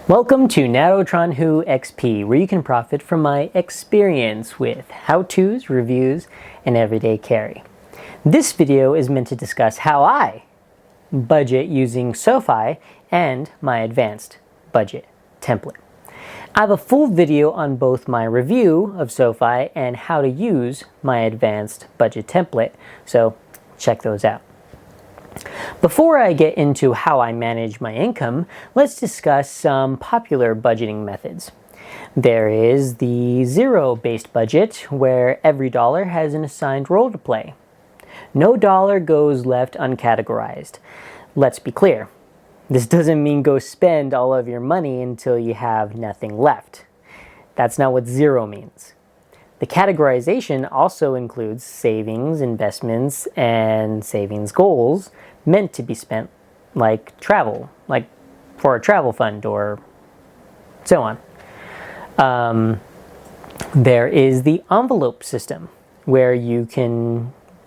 Welcome to Narrowtron Who XP, where you can profit from my experience with how-tos, reviews, and everyday carry. This video is meant to discuss how I budget using SoFi and my advanced budget template. I have a full video on both my review of SoFi and how to use my advanced budget template, so check those out. Before I get into how I manage my income, let's discuss some popular budgeting methods. There is the zero-based budget, where every dollar has an assigned role to play. No dollar goes left uncategorized. Let's be clear. This doesn't mean go spend all of your money until you have nothing left. That's not what zero means. The categorization also includes savings, investments, and savings goals meant to be spent like travel, like for a travel fund or so on. There is the envelope system where you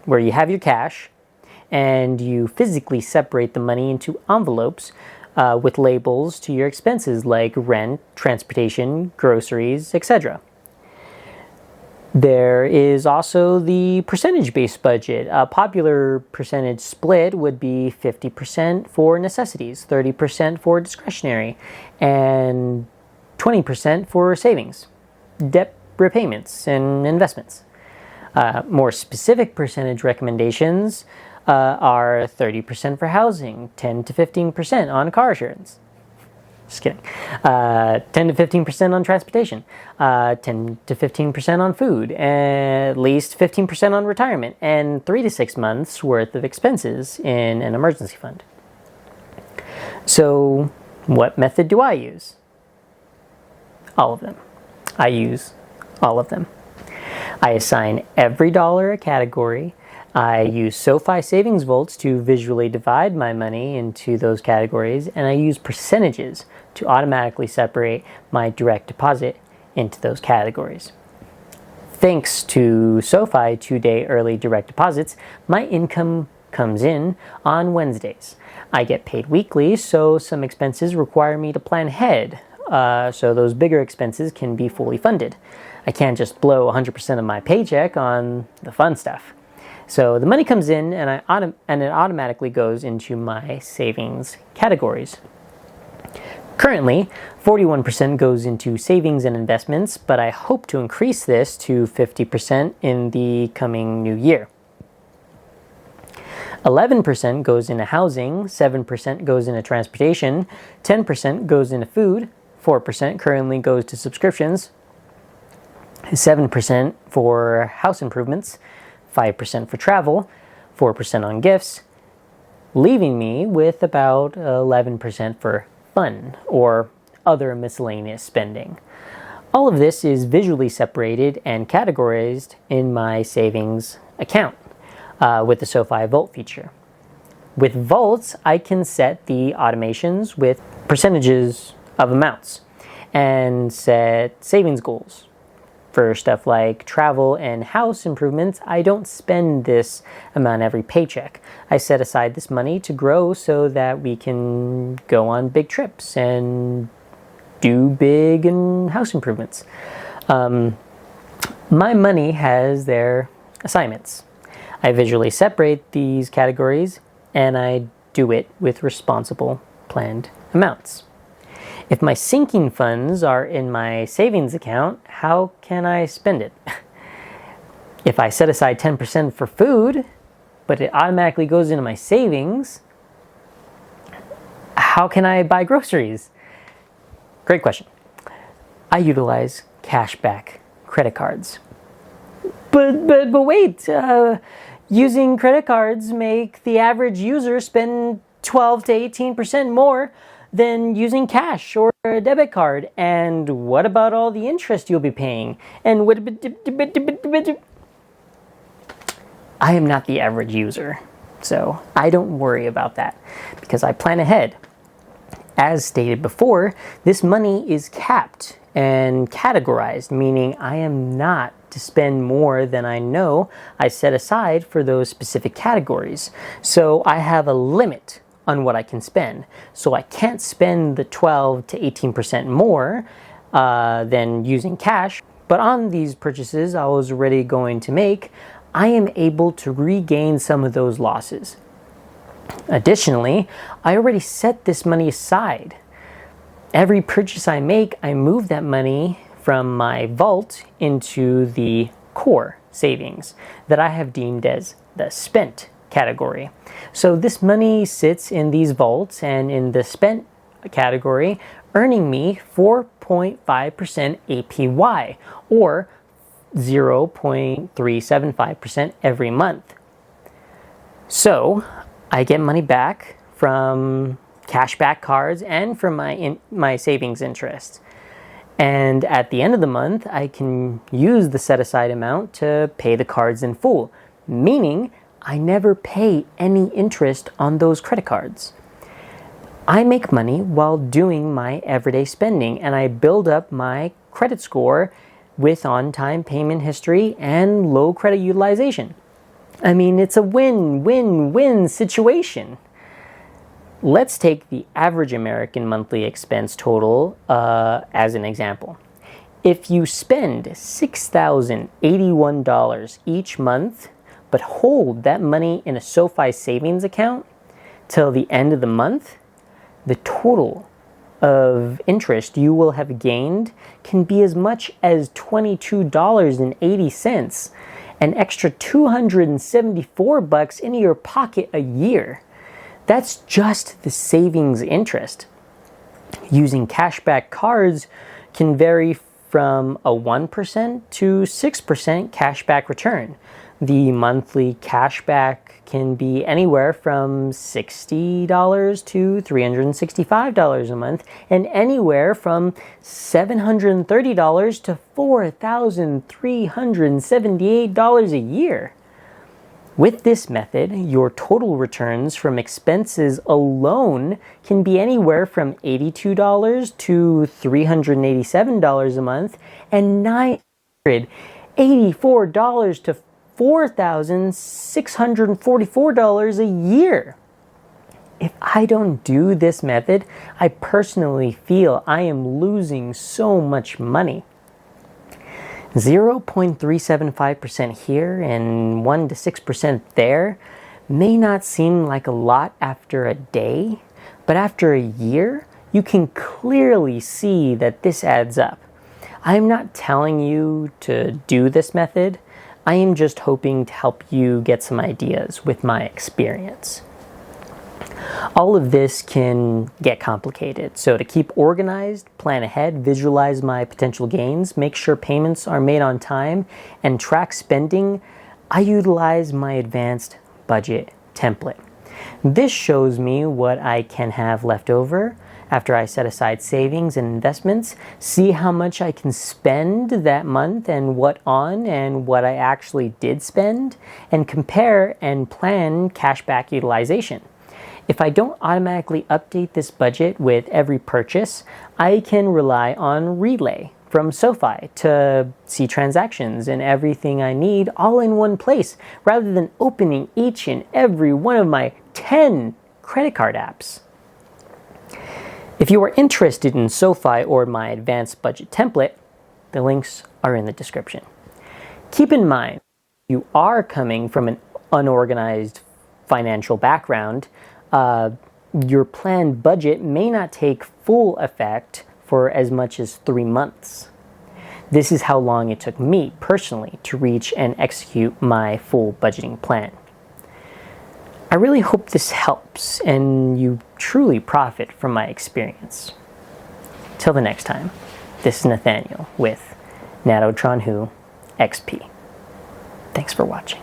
have your cash and you physically separate the money into envelopes with labels to your expenses like rent, transportation, groceries, etc. There is also the percentage-based budget. A popular percentage split would be 50% for necessities, 30% for discretionary, and 20% for savings, debt repayments, and investments. More specific percentage recommendations are 30% for housing, 10 to 15% on car insurance. Just kidding. 10 to 15% on transportation, 10 to 15% on food, at least 15% on retirement, and 3 to 6 months worth of expenses in an emergency fund. So, what method do I use? All of them. I use all of them. I assign every dollar a category. I use SoFi Savings Vaults to visually divide my money into those categories, and I use percentages to automatically separate my direct deposit into those categories. Thanks to SoFi 2-day early direct deposits, my income comes in on Wednesdays. I get paid weekly, so some expenses require me to plan ahead, so those bigger expenses can be fully funded. I can't just blow 100% of my paycheck on the fun stuff. So the money comes in and it automatically goes into my savings categories. Currently, 41% goes into savings and investments, but I hope to increase this to 50% in the coming new year. 11% goes into housing, 7% goes into transportation, 10% goes into food, 4% currently goes to subscriptions, 7% for house improvements, 5% for travel, 4% on gifts, leaving me with about 11% for fun or other miscellaneous spending. All of this is visually separated and categorized in my savings account with the SoFi Vault feature. With Vaults, I can set the automations with percentages of amounts and set savings goals. For stuff like travel and house improvements, I don't spend this amount every paycheck. I set aside this money to grow so that we can go on big trips and do big and house improvements. My money has their assignments. I visually separate these categories and I do it with responsible planned amounts. If my sinking funds are in my savings account, how can I spend it? If I set aside 10% for food, but it automatically goes into my savings, how can I buy groceries? Great question. I utilize cashback credit cards. But wait, using credit cards make the average user spend 12 to 18% more than using cash or a debit card. And what about all the interest you'll be paying? And I am not the average user, so I don't worry about that because I plan ahead. As stated before, this money is capped and categorized, meaning I am not to spend more than I know I set aside for those specific categories. So I have a limit on what I can spend. So I can't spend the 12 to 18% more than using cash. But on these purchases I was already going to make, I am able to regain some of those losses. Additionally, I already set this money aside. Every purchase I make, I move that money from my vault into the core savings that I have deemed as the spent category. So this money sits in these vaults and in the spent category, earning me 4.5% APY or 0.375% every month. So I get money back from cashback cards and from my savings interest. And at the end of the month, I can use the set aside amount to pay the cards in full, meaning I never pay any interest on those credit cards. I make money while doing my everyday spending, and I build up my credit score with on-time payment history and low credit utilization. I mean, it's a win-win-win situation. Let's take the average American monthly expense total as an example. If you spend $6,081 each month, but hold that money in a SoFi savings account till the end of the month, the total of interest you will have gained can be as much as $22.80, an extra $274 into your pocket a year. That's just the savings interest. Using cashback cards can vary from a 1% to 6% cashback return. The monthly cashback can be anywhere from $60 to $365 a month, and anywhere from $730 to $4,378 a year. With this method, your total returns from expenses alone can be anywhere from $82 to $387 a month, and $984 to $4,644 a year. If I don't do this method, I personally feel I am losing so much money. 0.375% here and 1 to 6% there may not seem like a lot after a day, but after a year, you can clearly see that this adds up. I am not telling you to do this method. I am just hoping to help you get some ideas with my experience. All of this can get complicated, so to keep organized, plan ahead, visualize my potential gains, make sure payments are made on time, and track spending, I utilize my advanced budget template. This shows me what I can have left over after I set aside savings and investments, see how much I can spend that month and what I actually did spend, and compare and plan cashback utilization. If I don't automatically update this budget with every purchase, I can rely on Relay from SoFi to see transactions and everything I need all in one place, rather than opening each and every one of my 10 credit card apps. If you are interested in SoFi or my advanced budget template, the links are in the description. Keep in mind, if you are coming from an unorganized financial background, your planned budget may not take full effect for as much as 3 months. This is how long it took me personally to reach and execute my full budgeting plan. I really hope this helps and you truly profit from my experience. Till the next time, this is Nathaniel with Natotron Who XP. Thanks for watching.